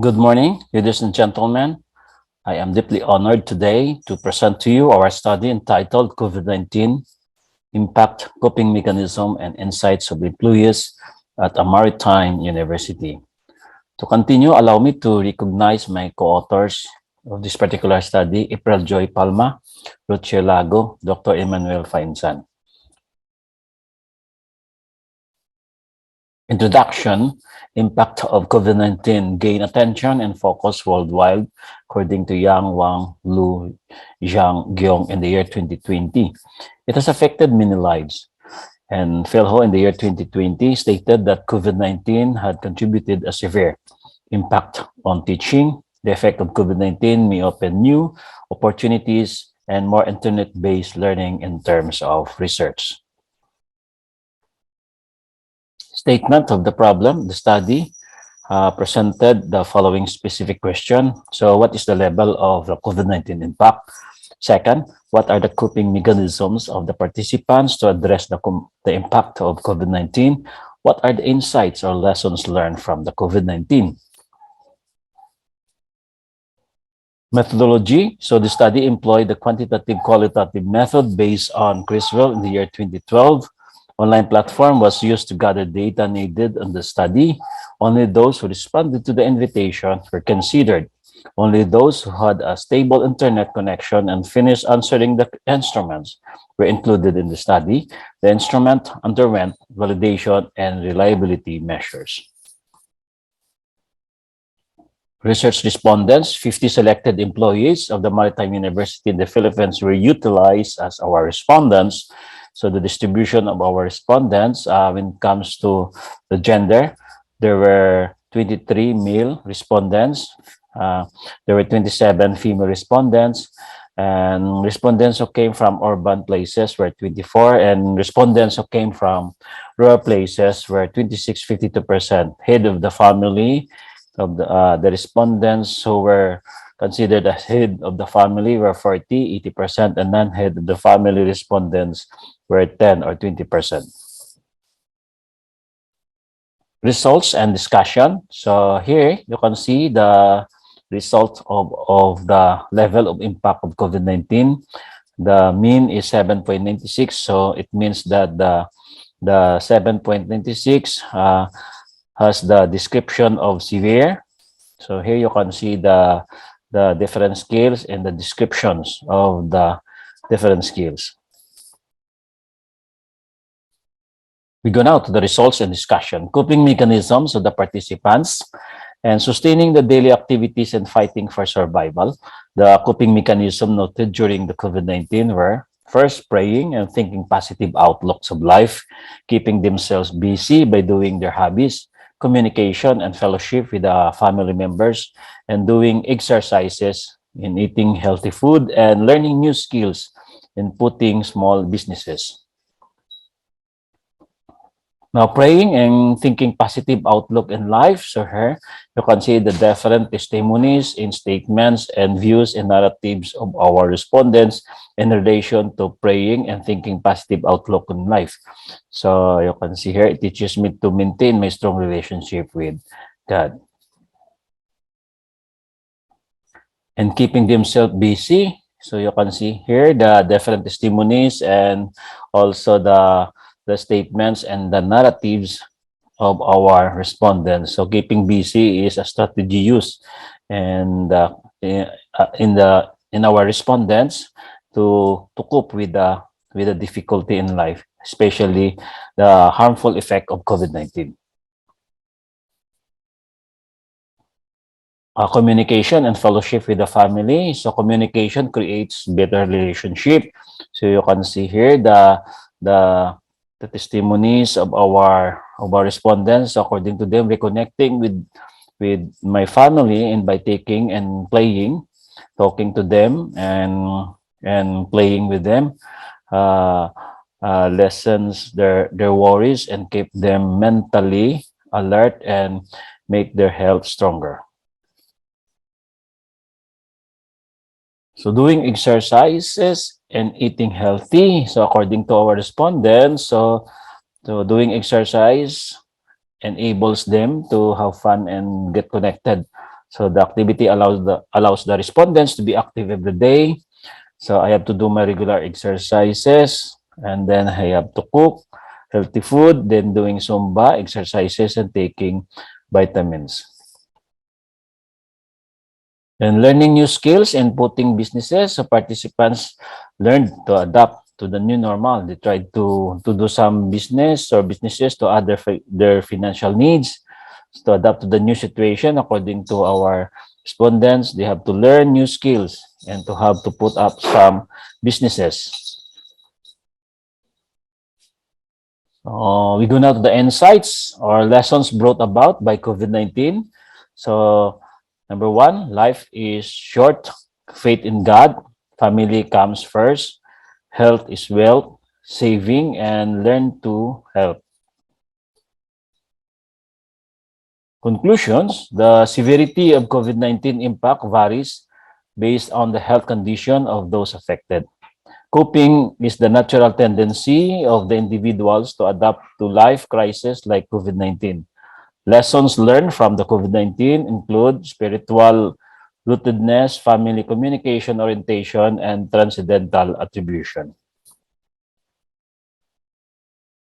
Good morning, ladies and gentlemen. I am deeply honored today to present to you our study entitled COVID-19 Impact, Coping Mechanism, and Insights of Employees at a Maritime University. To continue, allow me to recognize my co-authors of this particular study, April Joy Palma, Lucia Lago, Dr. Emmanuel Fainsan. Introduction, impact of COVID-19 gain attention and focus worldwide, according to Yang Wang Lu Zhang Gyong in the year 2020. It has affected many lives. And Phil Ho in the year 2020 stated that COVID-19 had contributed a severe impact on teaching. The effect of COVID-19 may open new opportunities and more internet-based learning in terms of research. Statement of the problem, the study presented the following specific question. So what is the level of the COVID-19 impact? Second, what are the coping mechanisms of the participants to address the impact of COVID-19? What are the insights or lessons learned from the COVID-19? Methodology. So the study employed the quantitative qualitative method based on Criswell in the year 2012. Online platform was used to gather data needed on the study. Only those who responded to the invitation were considered. Only those who had a stable internet connection and finished answering the instruments were included in the study. The instrument underwent validation and reliability measures. Research respondents, 50 selected employees of the Maritime University in the Philippines were utilized as our respondents. So the distribution of our respondents, when it comes to the gender, there were 23 male respondents. There were 27 female respondents, and respondents who came from urban places were 24, and respondents who came from rural places were 26, 52%. Head of the family of the respondents who were considered as head of the family were 40, 80%, and non-head of the family respondents were 10 or 20%. Results and discussion. So here you can see the result of the level of impact of COVID-19. The mean is 7.96. So it means that the 7.96 has the description of severe. So here you can see the different scales and the descriptions of the different scales. We go now to the results and discussion. Coping mechanisms of the participants and sustaining the daily activities and fighting for survival. The coping mechanism noted during the COVID-19 were first, praying and thinking positive outlooks of life, keeping themselves busy by doing their hobbies, communication and fellowship with family members, and doing exercises, in eating healthy food, and learning new skills in putting small businesses. Now, praying and thinking positive outlook in life. So here, you can see the different testimonies in statements and views and narratives of our respondents in relation to praying and thinking positive outlook in life. So you can see here, it teaches me to maintain my strong relationship with God. And keeping themselves busy. So you can see here the different testimonies and also the statements and the narratives of our respondents. So keeping busy is a strategy used and in our respondents to cope with the difficulty in life, especially the harmful effect of COVID-19. Communication and fellowship with the family. So communication creates better relationship. So you can see here the testimonies of our respondents. According to them, reconnecting with my family and by taking and playing, talking to them and playing with them, lessens their worries and keep them mentally alert and make their health stronger. So doing exercises and eating healthy. So according to our respondents, so doing exercise enables them to have fun and get connected So the activity allows the respondents to be active every day. So I have to do my regular exercises, and then I have to cook healthy food, then doing Zumba exercises and taking vitamins. And learning new skills and putting businesses, so participants learned to adapt to the new normal. They tried to do some business or businesses to add their financial needs, to adapt to the new situation. According to our respondents, they have to learn new skills and to have to put up some businesses. We go now to the insights or lessons brought about by COVID-19. So, number one, life is short. Faith in God. Family comes first. Health is wealth. Saving and learn to help. Conclusions: the severity of COVID-19 impact varies based on the health condition of those affected. Coping is the natural tendency of the individuals to adapt to life crises like COVID-19. Lessons learned from the COVID-19 include spiritual rootedness, family communication orientation, and transcendental attribution.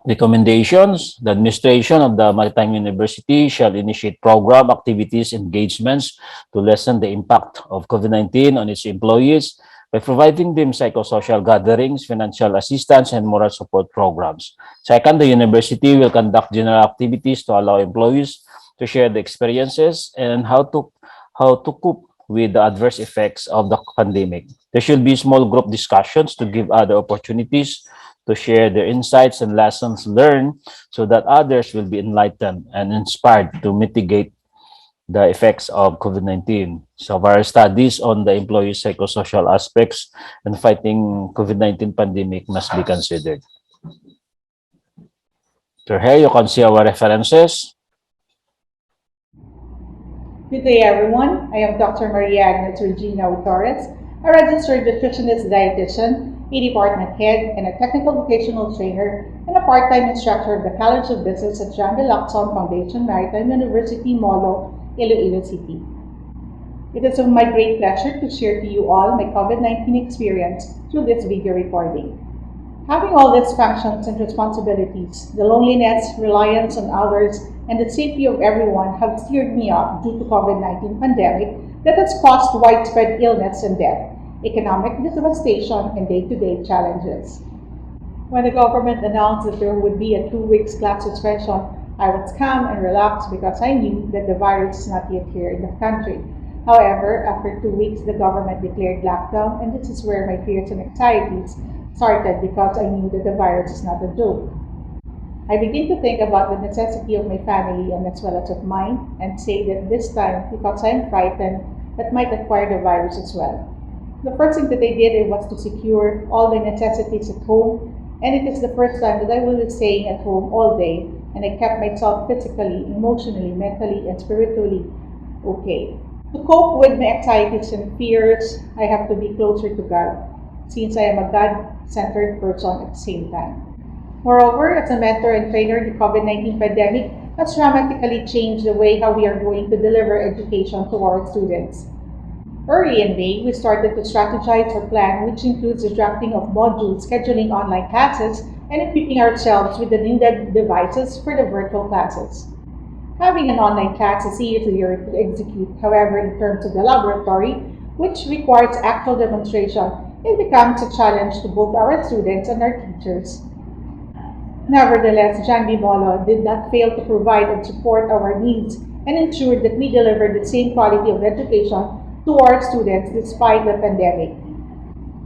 Recommendations: the administration of the Maritime University shall initiate program activities engagements to lessen the impact of COVID-19 on its employees by providing them psychosocial gatherings, financial assistance, and moral support programs. Second, the university will conduct general activities to allow employees to share the experiences and how to cope with the adverse effects of the pandemic. There should be small group discussions to give other opportunities to share their insights and lessons learned so that others will be enlightened and inspired to mitigate the effects of COVID-19. So our studies on the employee psychosocial aspects and fighting COVID-19 pandemic must be considered. So here you can see our references. Good day, everyone. I am Dr. Maria Agnes Regina Torres, a registered nutritionist dietitian, a department head, and a technical vocational trainer, and a part-time instructor of the College of Business at John de Lacson Foundation, Maritime University, Molo, Iloilo City. It is of my great pleasure to share to you all my COVID-19 experience through this video recording. Having all these functions and responsibilities, the loneliness, reliance on others, and the safety of everyone have steered me up due to COVID-19 pandemic that has caused widespread illness and death, economic devastation, and day-to-day challenges. When the government announced that there would be a 2 weeks class suspension, I was calm and relaxed because I knew that the virus is not yet here in the country. However, after 2 weeks, the government declared lockdown, and this is where my fears and anxieties started because I knew that the virus is not a joke. I begin to think about the necessity of my family and as well as of mine, and say that this time, because I am frightened, that might acquire the virus as well. The first thing that I did was to secure all my necessities at home, and it is the first time that I will be staying at home all day, and I kept myself physically, emotionally, mentally, and spiritually okay. To cope with my anxieties and fears, I have to be closer to God, since I am a God-centered person at the same time. Moreover, as a mentor and trainer, the COVID-19 pandemic has dramatically changed the way how we are going to deliver education to our students. Early in May, we started to strategize our plan, which includes the drafting of modules, scheduling online classes, and equipping ourselves with the needed devices for the virtual classes. Having an online class is easier to execute. However, in terms of the laboratory, which requires actual demonstration, it becomes a challenge to both our students and our teachers. Nevertheless, John B. Molo did not fail to provide and support our needs and ensured that we delivered the same quality of education to our students despite the pandemic.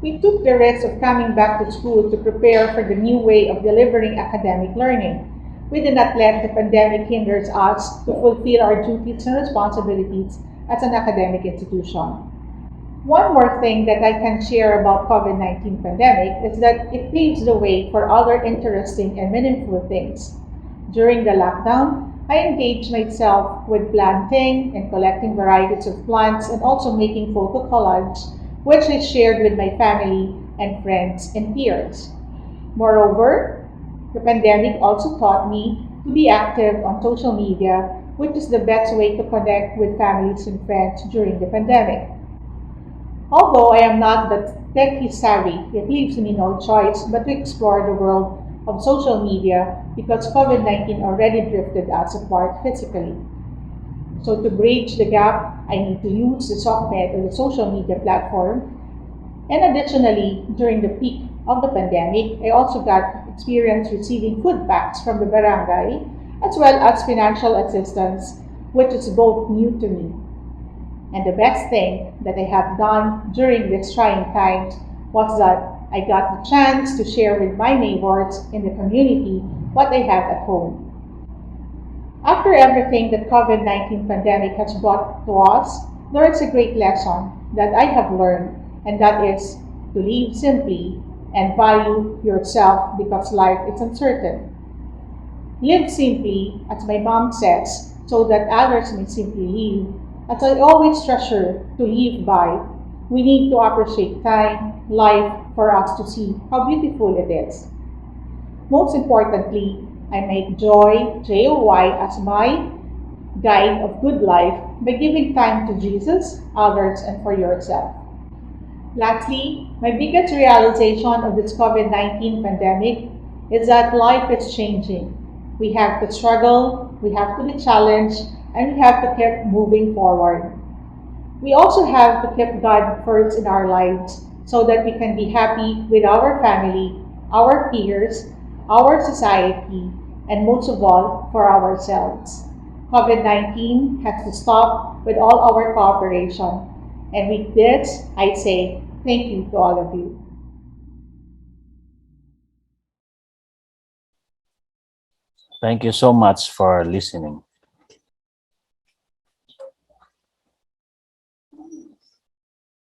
We took the risk of coming back to school to prepare for the new way of delivering academic learning. We did not let the pandemic hinder us to fulfill our duties and responsibilities as an academic institution. One more thing that I can share about COVID-19 pandemic is that it paves the way for other interesting and meaningful things. During the lockdown, I engaged myself with planting and collecting varieties of plants and also making photo collage, which I shared with my family and friends and peers. Moreover, the pandemic also taught me to be active on social media which is the best way to connect with families and friends during the pandemic. Although I am not that techie savvy, it leaves me no choice but to explore the world of social media because COVID 19 already drifted us apart physically. So, to bridge the gap, I need to use the SOCMED or the social media platform. And additionally, during the peak of the pandemic, I also got experience receiving food packs from the barangay as well as financial assistance, which is both new to me. And the best thing that I have done during these trying times was that I got the chance to share with my neighbors in the community what I have at home. After everything that COVID 19 pandemic has brought to us, there is a great lesson that I have learned, and that is to live simply and value yourself because life is uncertain. Live simply, as my mom says, so that others may simply live. As I always treasure to live by, we need to appreciate time, life, for us to see how beautiful it is. Most importantly, I make joy, Joy, as my guide of good life by giving time to Jesus, others, and for yourself. Lastly, my biggest realization of this COVID 19 pandemic is that life is changing. We have to struggle, we have to be challenged, and we have to keep moving forward. We also have to keep God first in our lives so that we can be happy with our family, our peers, our society, and most of all, for ourselves. COVID 19 has to stop with all our cooperation. And with this, I say thank you to all of you. Thank you so much for listening.